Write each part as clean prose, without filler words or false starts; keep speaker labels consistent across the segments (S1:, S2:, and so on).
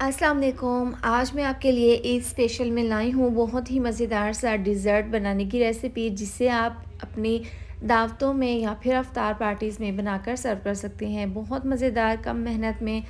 S1: अस्सलाम वालेकुम। आज मैं आपके लिए ईद स्पेशल में लाई हूँ बहुत ही मज़ेदार सा डिज़र्ट बनाने की रेसिपी, जिसे आप अपनी दावतों में या फिर अफ्तार पार्टीज़ में बनाकर सर्व कर सकते हैं। बहुत मज़ेदार, कम मेहनत में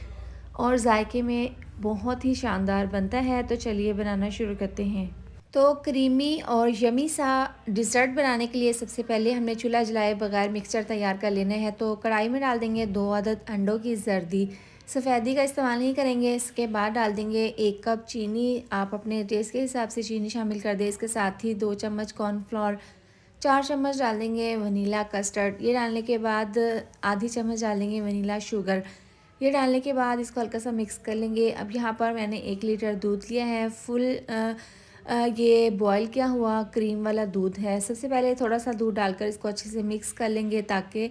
S1: और जायके में बहुत ही शानदार बनता है। तो चलिए बनाना शुरू करते हैं। तो क्रीमी और यमी सा डिज़र्ट बनाने के लिए सबसे पहले हमने चूल्हा जलाए बगैर मिक्सचर तैयार कर लेना है। तो कढ़ाई में डाल देंगे 2 अदद अंडों की जर्दी। सफ़ेदी का इस्तेमाल नहीं करेंगे। इसके बाद डाल देंगे 1 कप चीनी। आप अपने टेस्ट के हिसाब से चीनी शामिल कर दें। इसके साथ ही 2 चम्मच कॉर्नफ्लोर, 4 चम्मच डाल देंगे वनीला कस्टर्ड। ये डालने के बाद आधी चम्मच डाल देंगे वनीला शुगर। ये डालने के बाद इसको हल्का सा मिक्स कर लेंगे। अब यहाँ पर मैंने 1 लीटर दूध लिया है। फुल ये बॉयल किया हुआ क्रीम वाला दूध है। सबसे पहले थोड़ा सा दूध डालकर इसको अच्छे से मिक्स कर लेंगे, ताकि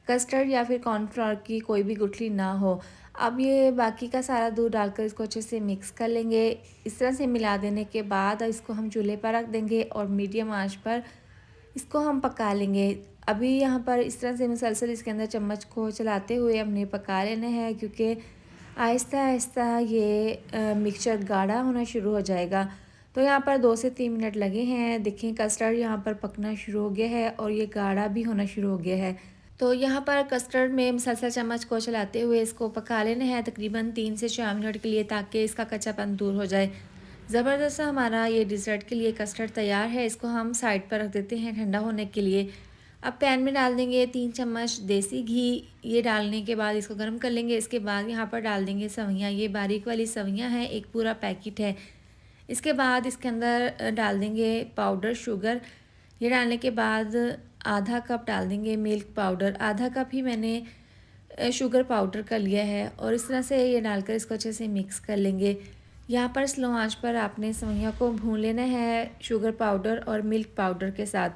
S1: कस्टर्ड या फिर कॉर्नफ्लोर की कोई भी गुठली ना हो। अब ये बाकी का सारा दूध डालकर इसको अच्छे से मिक्स कर लेंगे। इस तरह से मिला देने के बाद इसको हम चूल्हे पर रख देंगे और मीडियम आंच पर इसको हम पका लेंगे। अभी यहाँ पर इस तरह से मुसलसल इसके अंदर चम्मच को चलाते हुए हमने पका लेना है, क्योंकि आहिस्ता आहिस्ता ये मिक्सचर गाढ़ा होना शुरू हो जाएगा। तो यहाँ पर 2 से 3 मिनट लगे हैं। देखें कस्टर्ड यहाँ पर पकना शुरू हो गया है और ये गाढ़ा भी होना शुरू हो गया है। तो यहाँ पर कस्टर्ड में मुसलसल चम्मच को चलाते हुए इसको पका लेना है तकरीबन 3 से 4 मिनट के लिए, ताकि इसका कच्चापन दूर हो जाए। ज़बरदस्त हमारा ये डिज़र्ट के लिए कस्टर्ड तैयार है। इसको हम साइड पर रख देते हैं ठंडा होने के लिए। अब पैन में डाल देंगे 3 चम्मच देसी घी। ये डालने के बाद इसको गर्म कर लेंगे। इसके बाद यहाँ पर डाल देंगे सवैयाँ। ये बारीक वाली सवैयाँ हैं, एक पूरा पैकेट है। इसके बाद इसके अंदर डाल देंगे पाउडर शुगर। ये डालने के बाद आधा कप डाल देंगे मिल्क पाउडर। आधा कप ही मैंने शुगर पाउडर का लिया है और इस तरह से ये डालकर इसको अच्छे से मिक्स कर लेंगे। यहाँ पर स्लो आंच पर आपने सवैयाँ को भून लेना है शुगर पाउडर और मिल्क पाउडर के साथ।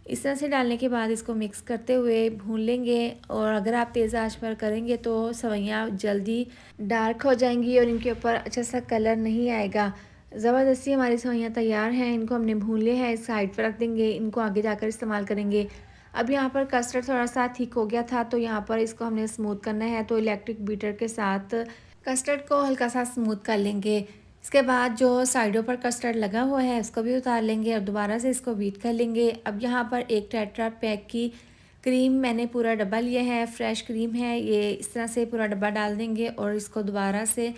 S1: इस तरह से डालने के बाद इसको मिक्स करते हुए भून लेंगे। और अगर आप तेज़ आंच पर करेंगे तो सवैयाँ जल्दी डार्क हो जाएंगी और इनके ऊपर अच्छा सा कलर नहीं आएगा। ज़बरदस्ती हमारी सवैयाँ तैयार हैं, इनको हमने भून लिया है, इस साइड पर रख देंगे। इनको आगे जाकर इस्तेमाल करेंगे। अब यहाँ पर कस्टर्ड थोड़ा सा थिक हो गया था, तो यहाँ पर इसको हमने स्मूथ करना है। तो इलेक्ट्रिक बीटर के साथ कस्टर्ड को हल्का सा स्मूथ कर लेंगे। इसके बाद जो साइडों पर कस्टर्ड लगा हुआ है उसको भी उतार लेंगे और दोबारा से इसको बीट कर लेंगे। अब यहाँ पर एक टेट्रा पैक की क्रीम मैंने पूरा डब्बा लिया है, फ्रेश क्रीम है। ये इस तरह से पूरा डब्बा डाल देंगे और इसको दोबारा से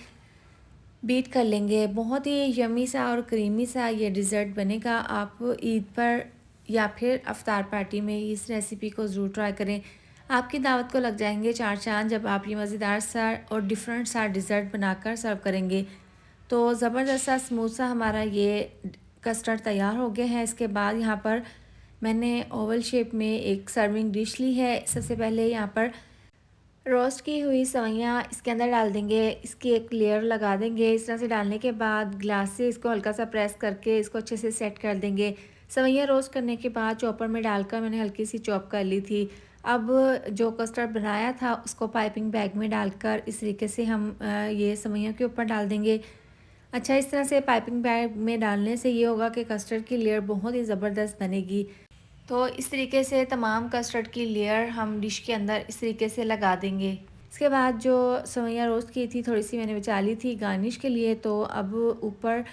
S1: बीट कर लेंगे। बहुत ही यमी सा और क्रीमी सा ये डिज़र्ट बनेगा। आप ईद पर या फिर अफ्तार पार्टी में इस रेसिपी को ज़रूर ट्राई करें। आपकी दावत को लग जाएंगे 4 चाँद जब आप ये मज़ेदार सा और डिफरेंट सा डिज़र्ट बनाकर सर्व करेंगे। तो ज़बरदस्त सा स्मूथ सा हमारा ये कस्टर्ड तैयार हो गया है। इसके बाद यहाँ पर मैंने ओवल शेप में एक सर्विंग डिश ली है। सबसे पहले यहाँ पर रोस्ट की हुई सवैयाँ इसके अंदर डाल देंगे, इसकी एक लेयर लगा देंगे। इस तरह से डालने के बाद ग्लास से इसको हल्का सा प्रेस करके इसको अच्छे से सेट कर देंगे। सवैयाँ रोस्ट करने के बाद चॉपर में डालकर मैंने हल्की सी चॉप कर ली थी। अब जो कस्टर्ड बनाया था उसको पाइपिंग बैग में डालकर इस तरीके से हम ये सवैयों के ऊपर डाल देंगे। अच्छा, इस तरह से पाइपिंग बैग में डालने से ये होगा कि कस्टर्ड की लेयर बहुत ही ज़बरदस्त बनेगी। तो इस तरीके से तमाम कस्टर्ड की लेयर हम डिश के अंदर इस तरीके से लगा देंगे। इसके बाद जो सवैयाँ रोस्ट की थी थोड़ी सी मैंने बचा ली थी गार्निश के लिए। तो अब ऊपर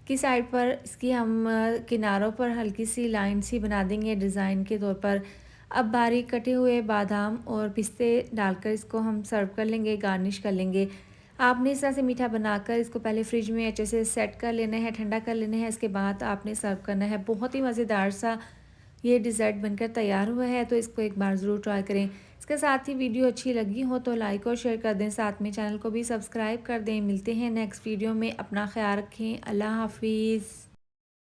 S1: की साइड पर इसकी हम किनारों पर हल्की सी लाइन सी बना देंगे डिज़ाइन के तौर पर। अब बारीक कटे हुए बादाम और पिस्ते डालकर इसको हम सर्व कर लेंगे, गार्निश कर लेंगे। आपने इस तरह से मीठा बनाकर इसको पहले फ्रिज में अच्छे से सेट कर लेना है, ठंडा कर लेना है। इसके बाद आपने सर्व करना है। बहुत ही मज़ेदार सा ये डिज़र्ट बनकर तैयार हुआ है। तो इसको एक बार ज़रूर ट्राई करें। इसके साथ ही वीडियो अच्छी लगी हो तो लाइक और शेयर कर दें, साथ में चैनल को भी सब्सक्राइब कर दें। मिलते हैं नेक्स्ट वीडियो में। अपना ख्याल रखें। अल्लाह हाफिज़।